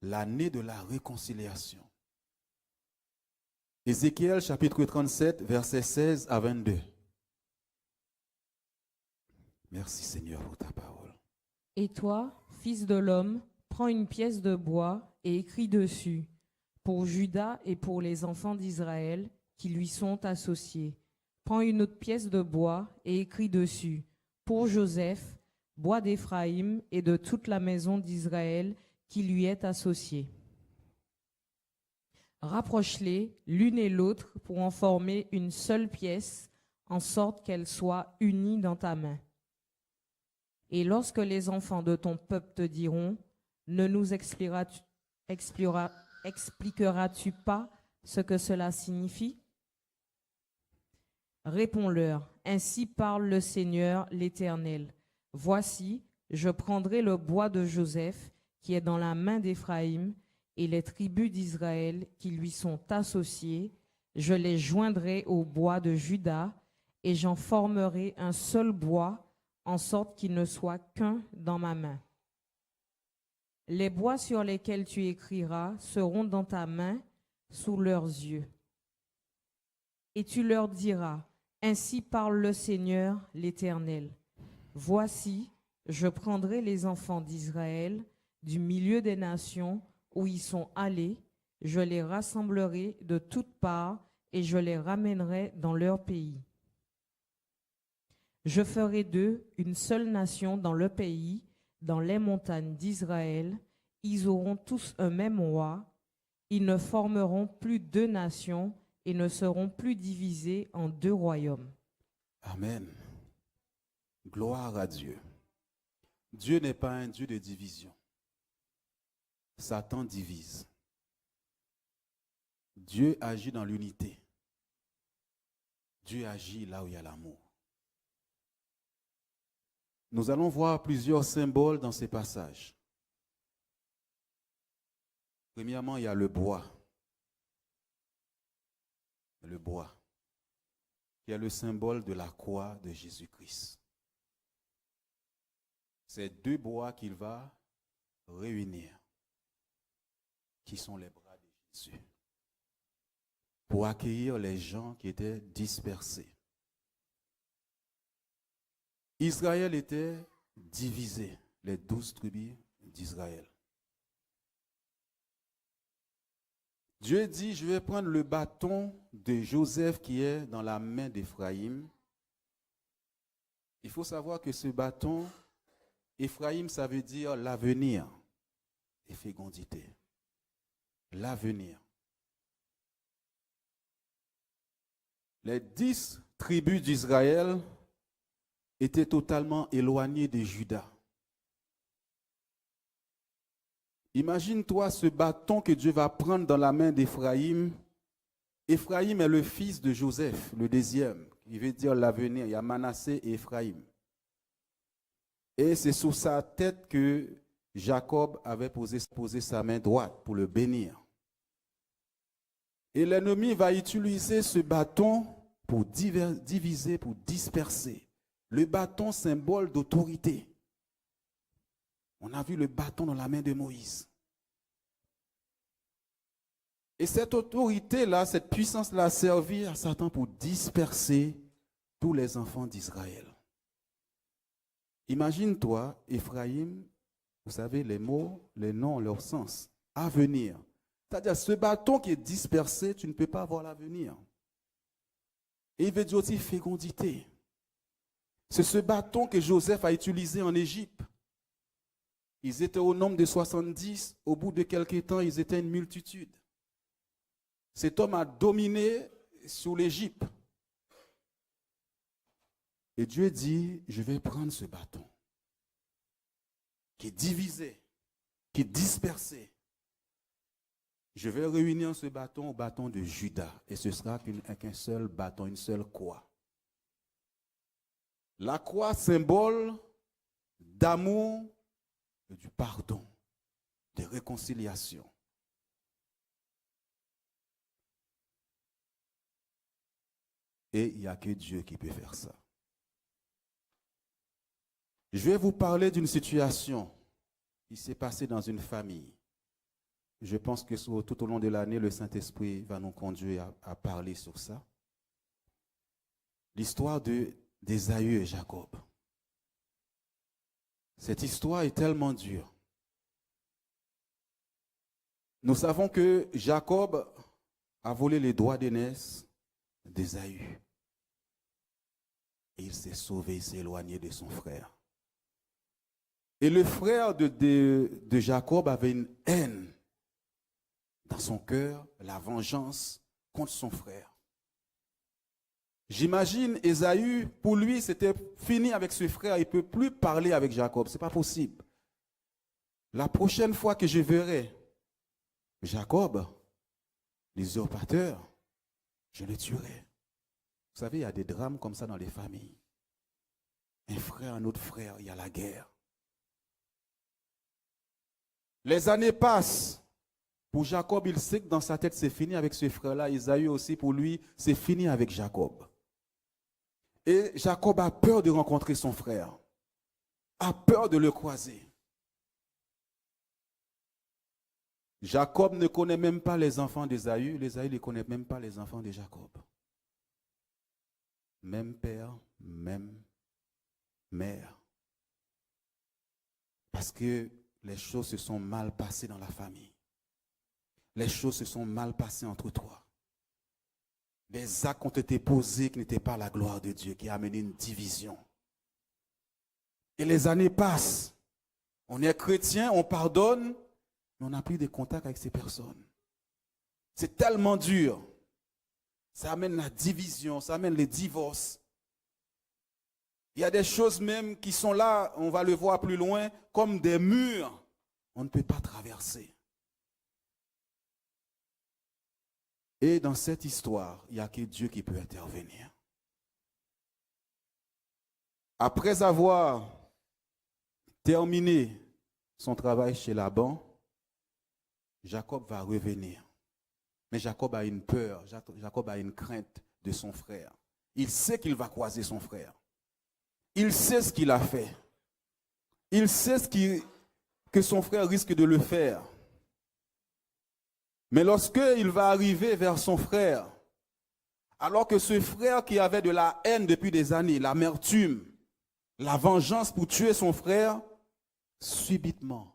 l'année de la réconciliation. Ézéchiel chapitre 37, versets 16 à 22. Merci Seigneur pour ta parole. Et toi, fils de l'homme, prends une pièce de bois et écris dessus, pour Juda et pour les enfants d'Israël qui lui sont associés. Prends une autre pièce de bois et écris dessus, pour Joseph, bois d'Éphraïm et de toute la maison d'Israël qui lui est associée. Rapproche-les l'une et l'autre pour en former une seule pièce, en sorte qu'elles soient unies dans ta main. Et lorsque les enfants de ton peuple te diront, ne nous expliqueras-tu pas ce que cela signifie? Réponds-leur, ainsi parle le Seigneur l'Éternel. Voici, je prendrai le bois de Joseph qui est dans la main d'Éphraïm et les tribus d'Israël qui lui sont associées, je les joindrai au bois de Juda et j'en formerai un seul bois en sorte qu'il ne soit qu'un dans ma main. Les bois sur lesquels tu écriras seront dans ta main sous leurs yeux. Et tu leur diras, ainsi parle le Seigneur l'Éternel. Voici, je prendrai les enfants d'Israël du milieu des nations où ils sont allés, je les rassemblerai de toutes parts et je les ramènerai dans leur pays. Je ferai d'eux une seule nation dans le pays, dans les montagnes d'Israël. Ils auront tous un même roi. Ils ne formeront plus deux nations et ne seront plus divisés en deux royaumes. Amen. Gloire à Dieu. Dieu n'est pas un Dieu de division. Satan divise. Dieu agit dans l'unité. Dieu agit là où il y a l'amour. Nous allons voir plusieurs symboles dans ces passages. Premièrement, il y a le bois. Le bois, qui est le symbole de la croix de Jésus-Christ. C'est deux bois qu'il va réunir, qui sont les bras de Jésus, pour accueillir les gens qui étaient dispersés. Israël était divisé, les 12 tribus d'Israël. Dieu dit, je vais prendre le bâton de Joseph qui est dans la main d'Éphraïm. Il faut savoir que ce bâton, Éphraïm, ça veut dire l'avenir et fécondité. L'avenir. Les 10 tribus d'Israël étaient totalement éloignées de Juda. Imagine-toi ce bâton que Dieu va prendre dans la main d'Éphraïm. Éphraïm est le fils de Joseph, le deuxième. Il veut dire l'avenir. Il y a Manassé et Éphraïm. Et c'est sous sa tête que Jacob avait posé sa main droite pour le bénir. Et l'ennemi va utiliser ce bâton pour diviser, pour disperser. Le bâton, symbole d'autorité. On a vu le bâton dans la main de Moïse. Et cette autorité-là, cette puissance-là a servi à Satan pour disperser tous les enfants d'Israël. Imagine-toi, Éphraïm, vous savez, les mots, les noms, leur sens, avenir. C'est-à-dire, ce bâton qui est dispersé, tu ne peux pas avoir l'avenir. Et il veut dire aussi fécondité. C'est ce bâton que Joseph a utilisé en Égypte. Ils étaient au nombre de 70. Au bout de quelques temps, ils étaient une multitude. Cet homme a dominé sur l'Égypte. Et Dieu dit, je vais prendre ce bâton qui est divisé, qui est dispersé. Je vais réunir ce bâton au bâton de Juda. Et ce sera qu'un seul bâton, une seule croix. La croix, symbole d'amour et du pardon, de réconciliation. Et il n'y a que Dieu qui peut faire ça. Je vais vous parler d'une situation qui s'est passée dans une famille. je pense que tout au long de l'année, le Saint-Esprit va nous conduire à parler sur ça. L'histoire d'Ésaü et Jacob. Cette histoire est tellement dure. Nous savons que Jacob a volé les droits d'aînesse d'Ésaü. Et il s'est sauvé, il s'est éloigné de son frère. Et le frère de Jacob avait une haine dans son cœur, la vengeance contre son frère. J'imagine Ésaü, pour lui, c'était fini avec ce frère, il ne peut plus parler avec Jacob, ce n'est pas possible. La prochaine fois que je verrai Jacob, l'usurpateur, je le tuerai. Vous savez, il y a des drames comme ça dans les familles. Un frère, un autre frère, il y a la guerre. Les années passent. Pour Jacob, il sait que dans sa tête, c'est fini avec ce frère-là. Ésaü aussi, pour lui, c'est fini avec Jacob. Et Jacob a peur de rencontrer son frère, a peur de le croiser. Jacob ne connaît même pas les enfants d'Ésaü, l'Ésaü ne connaît même pas les enfants de Jacob. Même père, même mère. Parce que les choses se sont mal passées dans la famille. Les choses se sont mal passées entre toi. Des actes ont été posés qui n'étaient pas la gloire de Dieu, qui a amené une division. Et les années passent. On est chrétien, on pardonne, mais on n'a plus de contact avec ces personnes. C'est tellement dur. Ça amène la division, ça amène les divorces. Il y a des choses même qui sont là, on va le voir plus loin, comme des murs. On ne peut pas traverser. Et dans cette histoire, il n'y a que Dieu qui peut intervenir. Après avoir terminé son travail chez Laban, Jacob va revenir. Mais Jacob a une peur, Jacob a une crainte de son frère. Il sait qu'il va croiser son frère. Il sait ce qu'il a fait. Il sait que son frère risque de le faire. Mais lorsqu'il va arriver vers son frère, alors que ce frère qui avait de la haine depuis des années, l'amertume, la vengeance pour tuer son frère, subitement,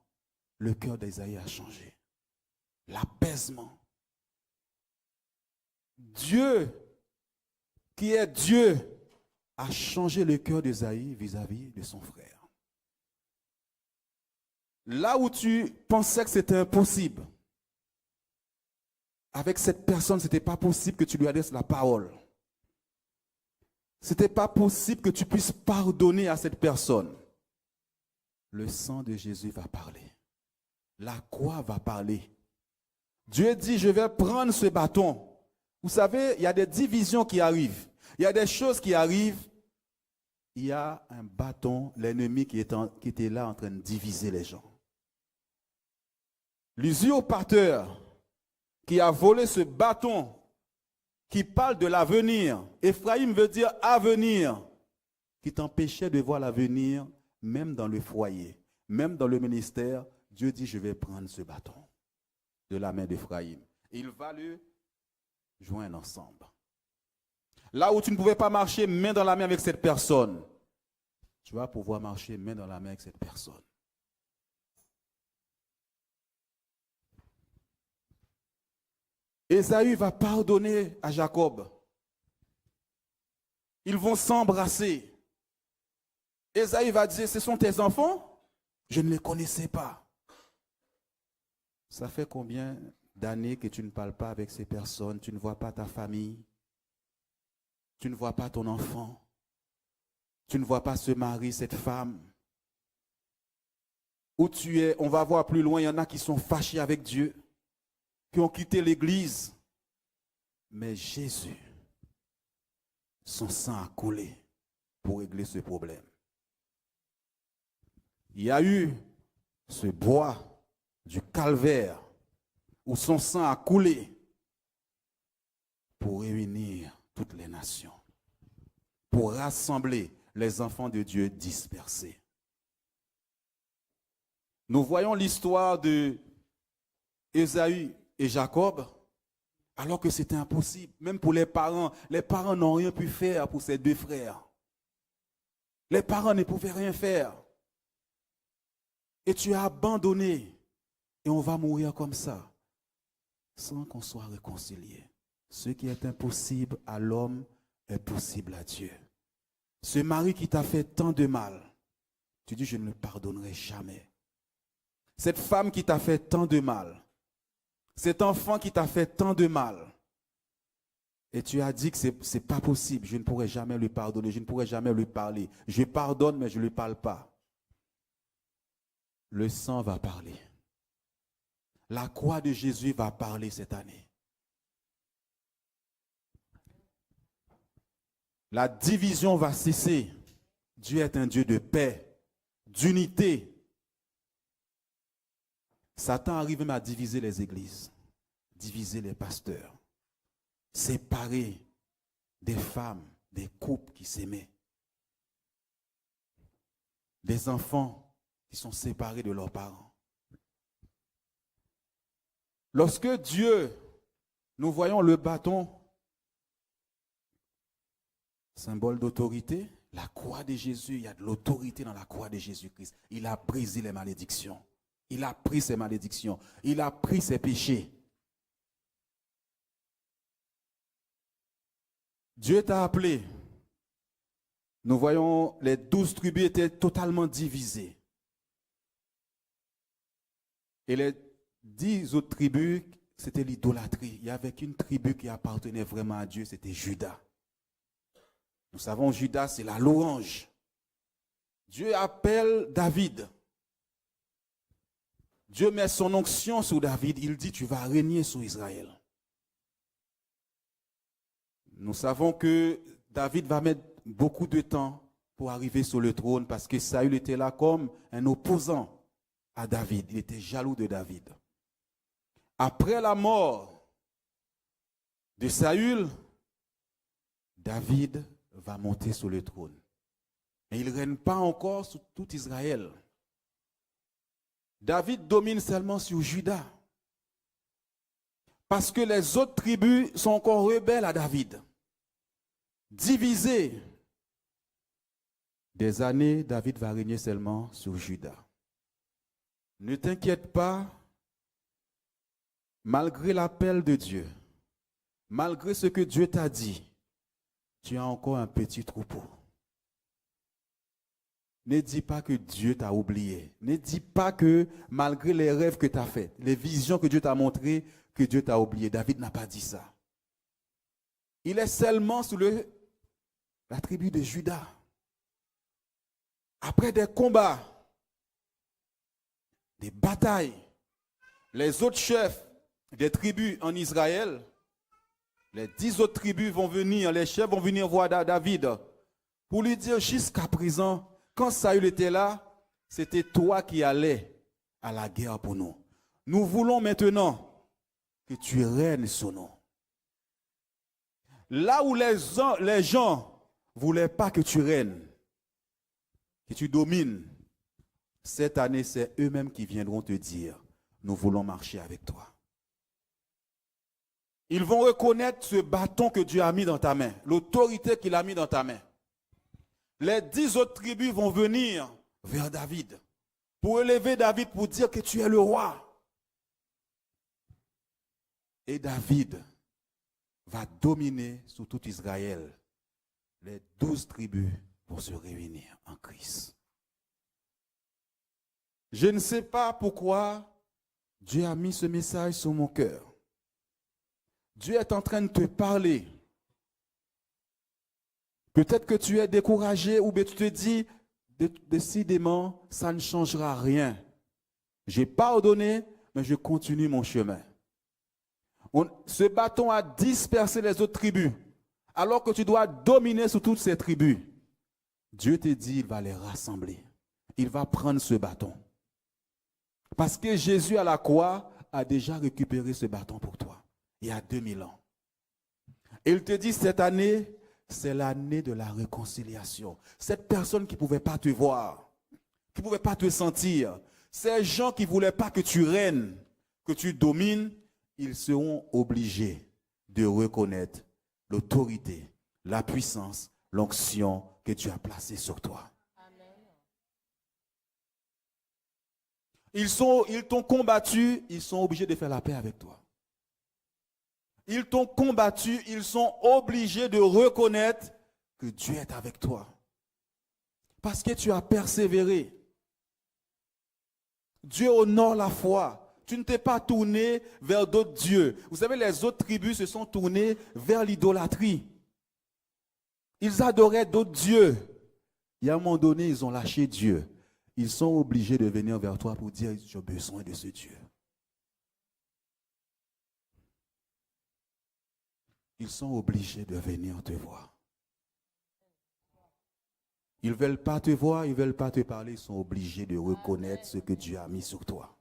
le cœur d'Ésaü a changé. L'apaisement. Dieu, qui est Dieu, a changé le cœur d'Ésaü vis-à-vis de son frère. Là où tu pensais que c'était impossible, avec cette personne, ce n'était pas possible que tu lui adresses la parole. Ce n'était pas possible que tu puisses pardonner à cette personne. Le sang de Jésus va parler. La croix va parler. Dieu dit, je vais prendre ce bâton. Vous savez, il y a des divisions qui arrivent. Il y a des choses qui arrivent. Il y a un bâton, l'ennemi qui était là en train de diviser les gens. L'usurpateur qui a volé ce bâton qui parle de l'avenir. Ephraïm veut dire avenir, qui t'empêchait de voir l'avenir, même dans le foyer, même dans le ministère. Dieu dit, je vais prendre ce bâton de la main d'Ephraïm. Il va le joindre ensemble. Là où tu ne pouvais pas marcher main dans la main avec cette personne, tu vas pouvoir marcher main dans la main avec cette personne. Ésaü va pardonner à Jacob. Ils vont s'embrasser. Ésaü va dire, ce sont tes enfants? Je ne les connaissais pas. Ça fait combien d'années que tu ne parles pas avec ces personnes? Tu ne vois pas ta famille. Tu ne vois pas ton enfant. Tu ne vois pas ce mari, cette femme. Où tu es, on va voir plus loin, il y en a qui sont fâchés avec Dieu, qui ont quitté l'église. Mais Jésus, son sang a coulé pour régler ce problème. Il y a eu ce bois du calvaire où son sang a coulé pour réunir toutes les nations, pour rassembler les enfants de Dieu dispersés. Nous voyons l'histoire de Ésaü et Jacob, alors que c'était impossible. Même pour les parents n'ont rien pu faire pour ces deux frères. Les parents ne pouvaient rien faire. Et tu as abandonné. Et on va mourir comme ça, sans qu'on soit réconcilié. Ce qui est impossible à l'homme est possible à Dieu. Ce mari qui t'a fait tant de mal, tu dis, je ne le pardonnerai jamais. Cette femme qui t'a fait tant de mal, cet enfant qui t'a fait tant de mal, et tu as dit que ce n'est pas possible, je ne pourrai jamais lui pardonner, je ne pourrai jamais lui parler. Je pardonne, mais je ne lui parle pas. Le sang va parler. La croix de Jésus va parler cette année. La division va cesser. Dieu est un Dieu de paix, d'unité. Satan arrive même à diviser les églises, diviser les pasteurs, séparer des femmes, des couples qui s'aimaient, des enfants qui sont séparés de leurs parents. Lorsque Dieu, nous voyons le bâton, symbole d'autorité, la croix de Jésus, il y a de l'autorité dans la croix de Jésus-Christ. Il a brisé les malédictions. Il a pris ses malédictions. Il a pris ses péchés. Dieu t'a appelé. Nous voyons les 12 tribus étaient totalement divisées. Et les 10 autres tribus, c'était l'idolâtrie. Il n'y avait qu'une tribu qui appartenait vraiment à Dieu, c'était Judas. Nous savons, Judas, c'est la louange. Dieu appelle David. Dieu met son onction sur David. Il dit, tu vas régner sur Israël. Nous savons que David va mettre beaucoup de temps pour arriver sur le trône parce que Saül était là comme un opposant à David. Il était jaloux de David. Après la mort de Saül, David va monter sur le trône. Mais il ne règne pas encore sur tout Israël. David domine seulement sur Juda. Parce que les autres tribus sont encore rebelles à David. Divisées. Des années, David va régner seulement sur Juda. Ne t'inquiète pas, malgré l'appel de Dieu, malgré ce que Dieu t'a dit, tu as encore un petit troupeau. Ne dis pas que Dieu t'a oublié. Ne dis pas que malgré les rêves que tu as faits, les visions que Dieu t'a montrées, que Dieu t'a oublié. David n'a pas dit ça. Il est seulement sous la tribu de Juda. Après des combats, des batailles, les autres chefs des tribus en Israël, les 10 autres tribus vont venir, les chefs vont venir voir David pour lui dire jusqu'à présent, quand Saül était là, c'était toi qui allais à la guerre pour nous. Nous voulons maintenant que tu règnes sur nous. Là où les gens ne voulaient pas que tu règnes, que tu domines, cette année, c'est eux-mêmes qui viendront te dire, nous voulons marcher avec toi. Ils vont reconnaître ce bâton que Dieu a mis dans ta main, l'autorité qu'il a mis dans ta main. Les 10 autres tribus vont venir vers David pour élever David, pour dire que tu es le roi. Et David va dominer sur tout Israël. Les 12 tribus vont se réunir en Christ. Je ne sais pas pourquoi Dieu a mis ce message sur mon cœur. Dieu est en train de te parler. Peut-être que tu es découragé ou bien tu te dis, décidément, ça ne changera rien. J'ai pardonné, mais je continue mon chemin. Ce bâton a dispersé les autres tribus, alors que tu dois dominer sur toutes ces tribus. Dieu te dit, il va les rassembler. Il va prendre ce bâton. Parce que Jésus à la croix a déjà récupéré ce bâton pour toi, il y a 2000 ans. Et il te dit, cette année, c'est l'année de la réconciliation. Cette personne qui ne pouvait pas te voir, qui ne pouvait pas te sentir, ces gens qui ne voulaient pas que tu règnes, que tu domines, ils seront obligés de reconnaître l'autorité, la puissance, l'onction que Dieu a placée sur toi. Ils t'ont combattu, ils sont obligés de faire la paix avec toi. Ils t'ont combattu, ils sont obligés de reconnaître que Dieu est avec toi. Parce que tu as persévéré. Dieu honore la foi. Tu ne t'es pas tourné vers d'autres dieux. Vous savez, les autres tribus se sont tournées vers l'idolâtrie. Ils adoraient d'autres dieux. Et à un moment donné, ils ont lâché Dieu. Ils sont obligés de venir vers toi pour dire, j'ai besoin de ce Dieu. Ils sont obligés de venir te voir. Ils ne veulent pas te voir, ils ne veulent pas te parler, ils sont obligés de reconnaître ce que Dieu a mis sur toi.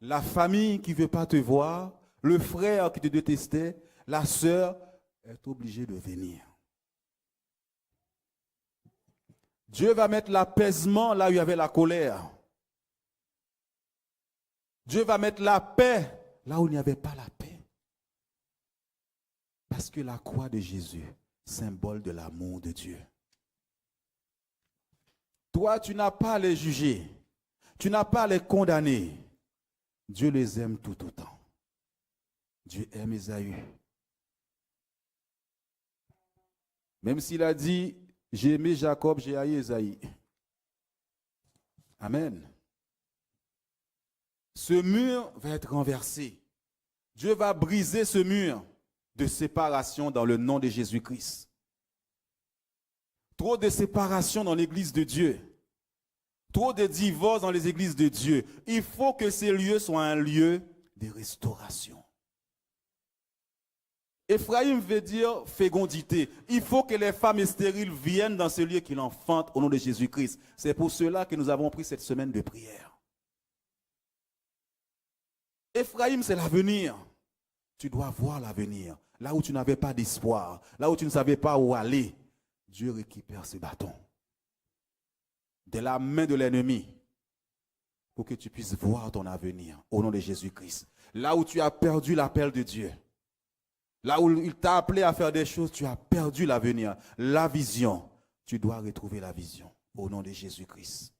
La famille qui ne veut pas te voir, le frère qui te détestait, la sœur est obligée de venir. Dieu va mettre l'apaisement là où il y avait la colère. Dieu va mettre la paix là où il n'y avait pas la paix. Parce que la croix de Jésus, symbole de l'amour de Dieu. Toi, tu n'as pas à les juger. Tu n'as pas à les condamner. Dieu les aime tout autant. Dieu aime Ésaü. Même s'il a dit, j'ai aimé Jacob, j'ai haï Ésaü. Amen. Ce mur va être renversé. Dieu va briser ce mur de séparation dans le nom de Jésus-Christ. Trop de séparation dans l'église de Dieu. Trop de divorces dans les églises de Dieu. Il faut que ces lieux soient un lieu de restauration. Ephraïm veut dire fécondité. Il faut que les femmes stériles viennent dans ce lieu qu'il enfante au nom de Jésus-Christ. C'est pour cela que nous avons pris cette semaine de prière. Ephraïm, c'est l'avenir. Tu dois voir l'avenir. Là où tu n'avais pas d'espoir, là où tu ne savais pas où aller, Dieu récupère ce bâton de la main de l'ennemi pour que tu puisses voir ton avenir au nom de Jésus-Christ. Là où tu as perdu l'appel de Dieu, là où il t'a appelé à faire des choses, tu as perdu l'avenir, la vision. Tu dois retrouver la vision au nom de Jésus-Christ.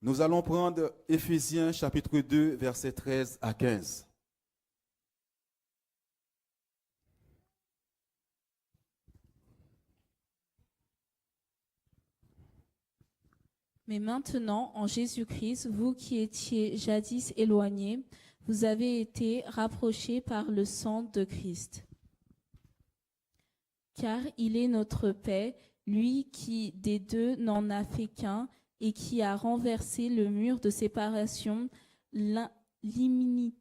Nous allons prendre Éphésiens chapitre 2, versets 13 à 15. Mais maintenant, en Jésus-Christ, vous qui étiez jadis éloignés, vous avez été rapprochés par le sang de Christ. Car il est notre paix, lui qui des deux n'en a fait qu'un, et qui a renversé le mur de séparation, l'inimitié,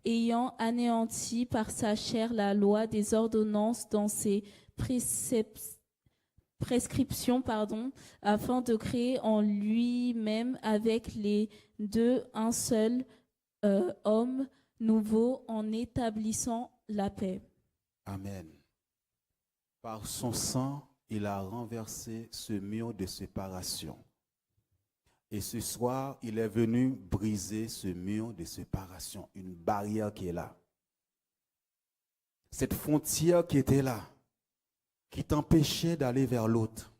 ayant anéanti par sa chair la loi des ordonnances dans ses prescriptions, afin de créer en lui-même avec les deux un seul homme nouveau en établissant la paix. Amen. Par son sang, il a renversé ce mur de séparation. Et ce soir, il est venu briser ce mur de séparation, une barrière qui est là. Cette frontière qui était là, qui t'empêchait d'aller vers l'autre.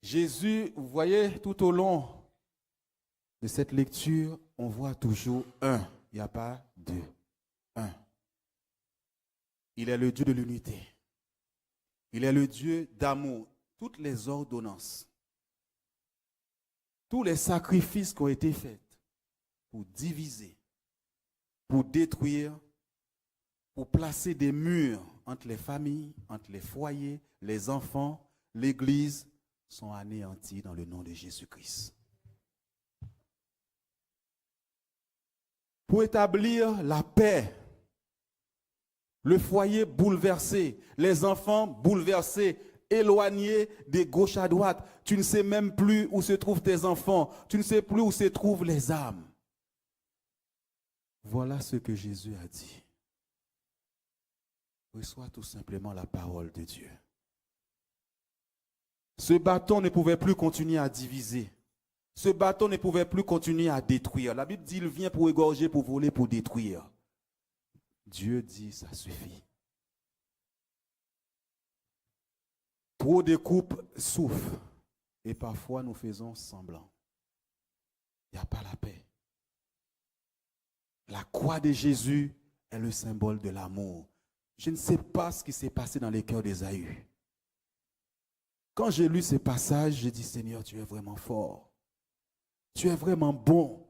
Jésus, vous voyez, tout au long de cette lecture, on voit toujours un. Il n'y a pas deux. Un. Il est le Dieu de l'unité. Il est le Dieu d'amour. Toutes les ordonnances, tous les sacrifices qui ont été faits pour diviser, pour détruire, pour placer des murs entre les familles, entre les foyers, les enfants, l'Église, sont anéantis dans le nom de Jésus-Christ. Pour établir la paix, le foyer bouleversé, les enfants bouleversés, éloignés de gauche à droite. Tu ne sais même plus où se trouvent tes enfants. Tu ne sais plus où se trouvent les âmes. Voilà ce que Jésus a dit. reçois tout simplement la parole de Dieu. Ce bâton ne pouvait plus continuer à diviser. Ce bâton ne pouvait plus continuer à détruire. La Bible dit, il vient pour égorger, pour voler, pour détruire. Dieu dit, ça suffit. Trop de couples souffrent et parfois nous faisons semblant. Il n'y a pas la paix. La croix de Jésus est le symbole de l'amour. Je ne sais pas ce qui s'est passé dans les cœurs d'Ésaü. Quand j'ai lu ces passages, j'ai dit, Seigneur, tu es vraiment fort. Tu es vraiment bon.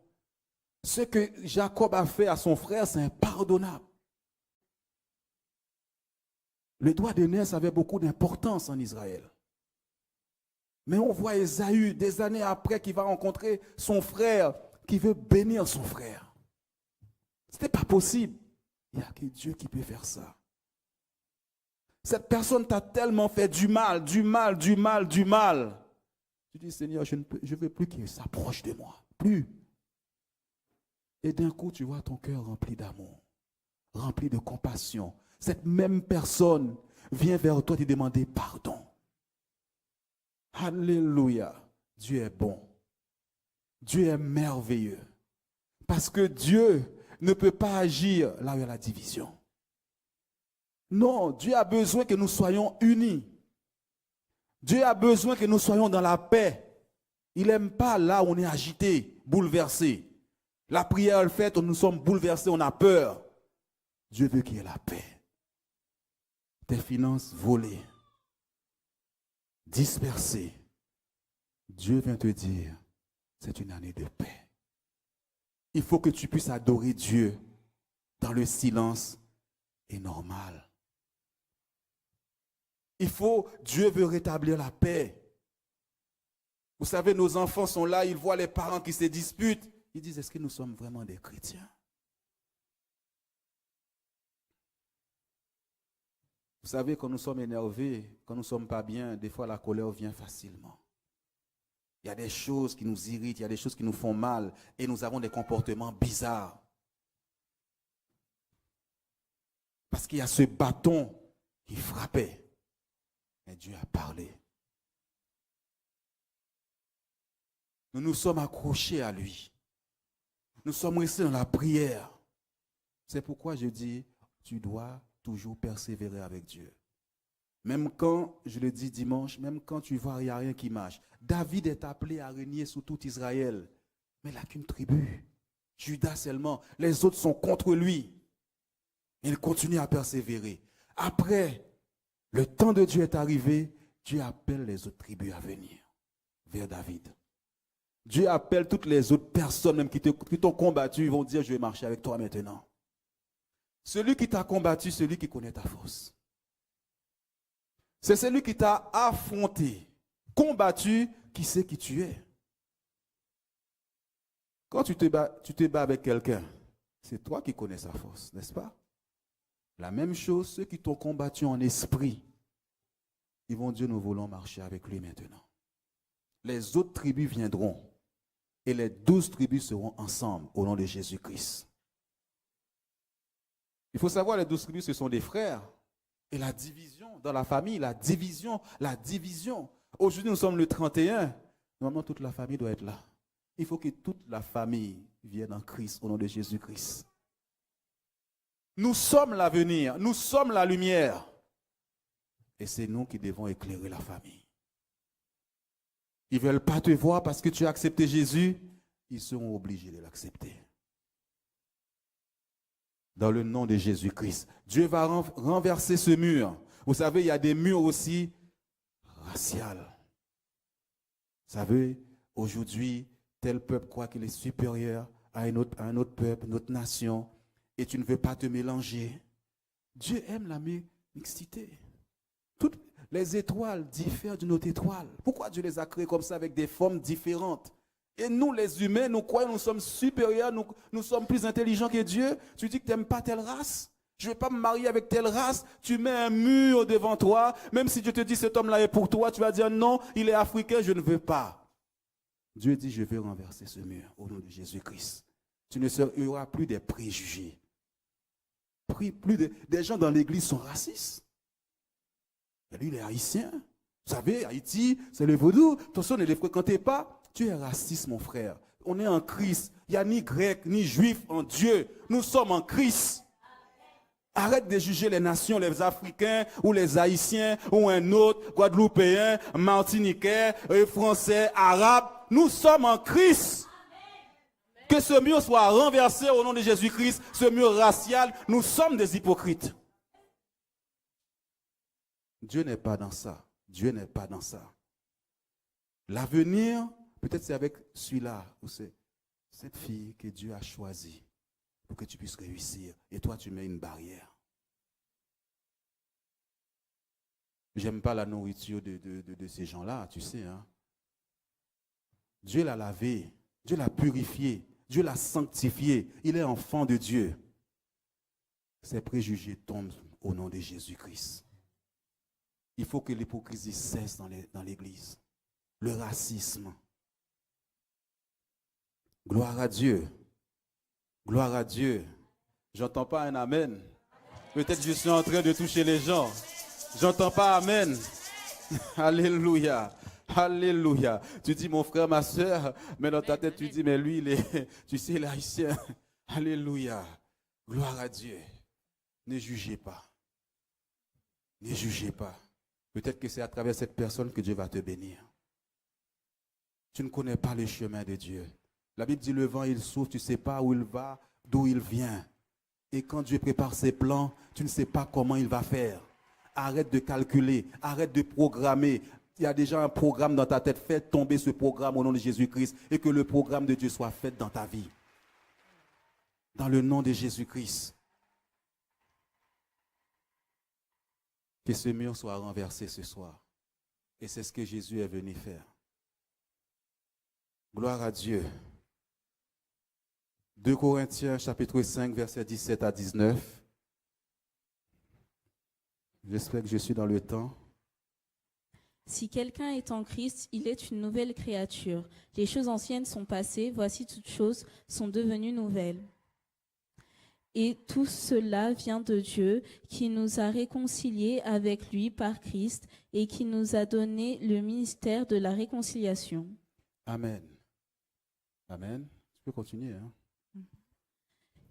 Ce que Jacob a fait à son frère, c'est impardonnable. Le doigt d'aînesse avait beaucoup d'importance en Israël. Mais on voit Ésaü, des années après, qui va rencontrer son frère, qui veut bénir son frère. Ce n'était pas possible. Il n'y a que Dieu qui peut faire ça. Cette personne t'a tellement fait du mal. Tu dis, Seigneur, je ne veux plus qu'il s'approche de moi. Plus. Et d'un coup, tu vois ton cœur rempli d'amour, rempli de compassion. Cette même personne vient vers toi te demander pardon. Alléluia. Dieu est bon. Dieu est merveilleux. Parce que Dieu ne peut pas agir là où il y a la division. Non, Dieu a besoin que nous soyons unis. Dieu a besoin que nous soyons dans la paix. Il n'aime pas là où on est agité, bouleversé. La prière le fait, nous sommes bouleversés, on a peur. Dieu veut qu'il y ait la paix. Tes finances volées, dispersées. Dieu vient te dire, c'est une année de paix. Il faut que tu puisses adorer Dieu dans le silence et normal. Dieu veut rétablir la paix. Vous savez, nos enfants sont là, ils voient les parents qui se disputent. Ils disent, est-ce que nous sommes vraiment des chrétiens? Vous savez, quand nous sommes énervés, quand nous ne sommes pas bien, des fois la colère vient facilement. Il y a des choses qui nous irritent, il y a des choses qui nous font mal et nous avons des comportements bizarres. Parce qu'il y a ce bâton qui frappait. Mais Dieu a parlé. Nous nous sommes accrochés à lui. Nous sommes restés dans la prière. C'est pourquoi je dis, tu dois toujours persévérer avec Dieu. Même quand, je le dis dimanche, même quand tu vois, il n'y a rien qui marche. David est appelé à régner sur tout Israël. Mais il n'a qu'une tribu. Judas seulement. Les autres sont contre lui. Il continue à persévérer. Après, le temps de Dieu est arrivé. Dieu appelle les autres tribus à venir vers David. Dieu appelle toutes les autres personnes même qui t'ont combattu. Ils vont dire, je vais marcher avec toi maintenant. Celui qui t'a combattu, celui qui connaît ta force. C'est celui qui t'a affronté, combattu, qui sait qui tu es. Quand tu te bats avec quelqu'un, c'est toi qui connais sa force, n'est-ce pas? La même chose, ceux qui t'ont combattu en esprit, ils vont dire, nous voulons marcher avec lui maintenant. Les autres tribus viendront et les 12 tribus seront ensemble au nom de Jésus-Christ. Il faut savoir, les 12 tribus, ce sont des frères. Et la division dans la famille, la division. Aujourd'hui, nous sommes le 31. Normalement, toute la famille doit être là. Il faut que toute la famille vienne en Christ, au nom de Jésus-Christ. Nous sommes l'avenir, nous sommes la lumière. Et c'est nous qui devons éclairer la famille. Ils ne veulent pas te voir parce que tu as accepté Jésus. Ils seront obligés de l'accepter. Dans le nom de Jésus-Christ. Dieu va renverser ce mur. Vous savez, il y a des murs aussi raciaux. Vous savez, aujourd'hui, tel peuple croit qu'il est supérieur à un autre peuple, une autre nation, et tu ne veux pas te mélanger. Dieu aime la mixité. Toutes les étoiles diffèrent d'une autre étoile. Pourquoi Dieu les a créées comme ça avec des formes différentes? Et nous, les humains, nous croyons, nous sommes supérieurs, nous sommes plus intelligents que Dieu. Tu dis que tu n'aimes pas telle race. Je ne vais pas me marier avec telle race. Tu mets un mur devant toi. Même si Dieu te dit cet homme-là est pour toi, tu vas dire non, il est africain, je ne veux pas. Dieu dit, je veux renverser ce mur au nom de Jésus-Christ. Il n'y aura plus des préjugés. des gens dans l'église sont racistes. Et lui, il est haïtien. Vous savez, Haïti, c'est le vaudou. Attention, ne les fréquentez pas. Tu es raciste, mon frère. On est en Christ. Il n'y a ni grec, ni juif en Dieu. Nous sommes en Christ. Arrête de juger les nations, les Africains ou les Haïtiens ou un autre, Guadeloupéen, Martiniquais, Français, Arabes. Nous sommes en Christ. Que ce mur soit renversé au nom de Jésus-Christ, ce mur racial, nous sommes des hypocrites. Dieu n'est pas dans ça. Dieu n'est pas dans ça. L'avenir, peut-être c'est avec celui-là ou c'est cette fille que Dieu a choisie pour que tu puisses réussir. Et toi, tu mets une barrière. J'aime pas la nourriture de ces gens-là, tu sais. Hein? Dieu l'a lavé, Dieu l'a purifié, Dieu l'a sanctifié. Il est enfant de Dieu. Ces préjugés tombent au nom de Jésus-Christ. Il faut que l'hypocrisie cesse dans l'Église. Le racisme. Gloire à Dieu. Gloire à Dieu. J'entends pas un amen. Peut-être je suis en train de toucher les gens. J'entends pas amen. Alléluia. Alléluia. Tu dis mon frère, ma soeur, mais dans ta tête tu dis mais lui tu sais il est haïtien. Alléluia. Gloire à Dieu. Ne jugez pas. Ne jugez pas. Peut-être que c'est à travers cette personne que Dieu va te bénir. Tu ne connais pas le chemin de Dieu. La Bible dit le vent il souffle, tu ne sais pas où il va, d'où il vient. Et quand Dieu prépare ses plans, tu ne sais pas comment il va faire. Arrête de calculer, arrête de programmer. Il y a déjà un programme dans ta tête. Fais tomber ce programme au nom de Jésus-Christ et que le programme de Dieu soit fait dans ta vie. Dans le nom de Jésus-Christ. Que ce mur soit renversé ce soir. Et c'est ce que Jésus est venu faire. Gloire à Dieu. 2 Corinthiens chapitre 5, versets 17 à 19. J'espère que je suis dans le temps. Si quelqu'un est en Christ, il est une nouvelle créature. Les choses anciennes sont passées, voici toutes choses sont devenues nouvelles. Et tout cela vient de Dieu, qui nous a réconciliés avec lui par Christ et qui nous a donné le ministère de la réconciliation. Amen. Amen. Tu peux continuer. Hein?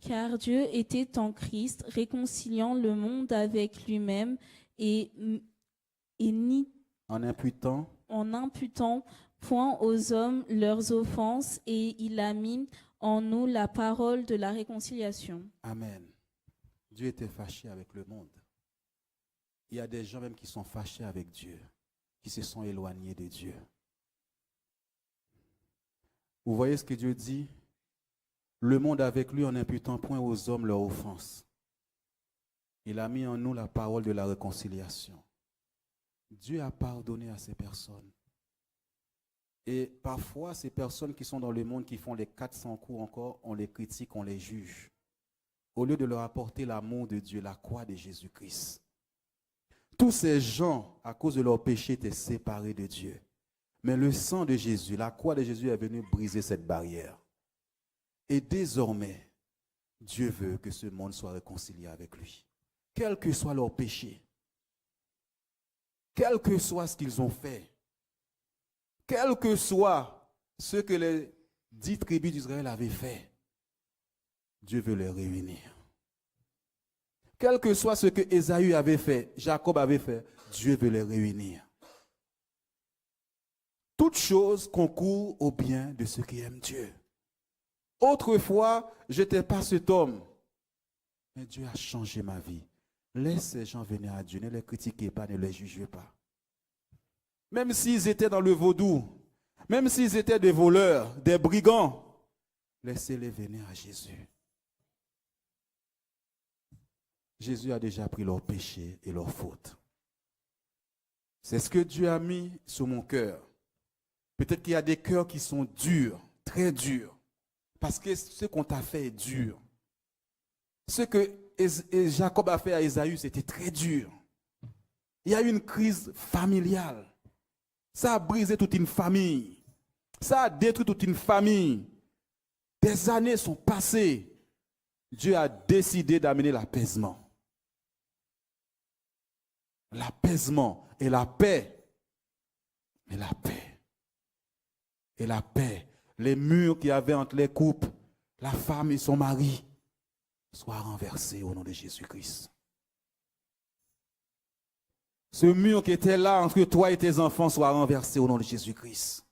Car Dieu était en Christ, réconciliant le monde avec lui-même et En imputant point aux hommes leurs offenses, et il a mis en nous la parole de la réconciliation. Amen. Dieu était fâché avec le monde. Il y a des gens même qui sont fâchés avec Dieu, qui se sont éloignés de Dieu. Vous voyez ce que Dieu dit? Le monde avec lui en imputant point aux hommes leurs offenses. Il a mis en nous la parole de la réconciliation. Dieu a pardonné à ces personnes. Et parfois, ces personnes qui sont dans le monde, qui font les 400 coups encore, on les critique, on les juge. Au lieu de leur apporter l'amour de Dieu, la croix de Jésus-Christ. Tous ces gens, à cause de leur péché, étaient séparés de Dieu. Mais le sang de Jésus, la croix de Jésus est venue briser cette barrière. Et désormais, Dieu veut que ce monde soit réconcilié avec lui. Quel que soit leur péché, quel que soit ce qu'ils ont fait, quel que soit ce que les 10 tribus d'Israël avaient fait, Dieu veut les réunir. Quel que soit ce que Ésaü avait fait, Jacob avait fait, Dieu veut les réunir. Toutes choses concourent au bien de ceux qui aiment Dieu. Autrefois, je n'étais pas cet homme, mais Dieu a changé ma vie. Laisse ces gens venir à Dieu, ne les critiquez pas, ne les jugez pas. Même s'ils étaient dans le vaudou, même s'ils étaient des voleurs, des brigands, laissez-les venir à Jésus. Jésus a déjà pris leurs péchés et leurs fautes. C'est ce que Dieu a mis sur mon cœur. Peut-être qu'il y a des cœurs qui sont durs, très durs, parce que ce qu'on t'a fait est dur. Ce que Jacob a fait à Ésaü, c'était très dur. Il y a eu une crise familiale. Ça a brisé toute une famille. Ça a détruit toute une famille. Des années sont passées. Dieu a décidé d'amener l'apaisement. L'apaisement et la paix. Et la paix. Et la paix. Les murs qu'il y avait entre les couples, la femme et son mari, soient renversés au nom de Jésus-Christ. Ce mur qui était là entre toi et tes enfants soit renversé au nom de Jésus-Christ.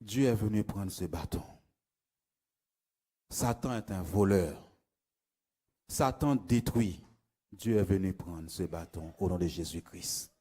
Dieu est venu prendre ce bâton. Satan est un voleur. Satan détruit. Dieu est venu prendre ce bâton au nom de Jésus-Christ.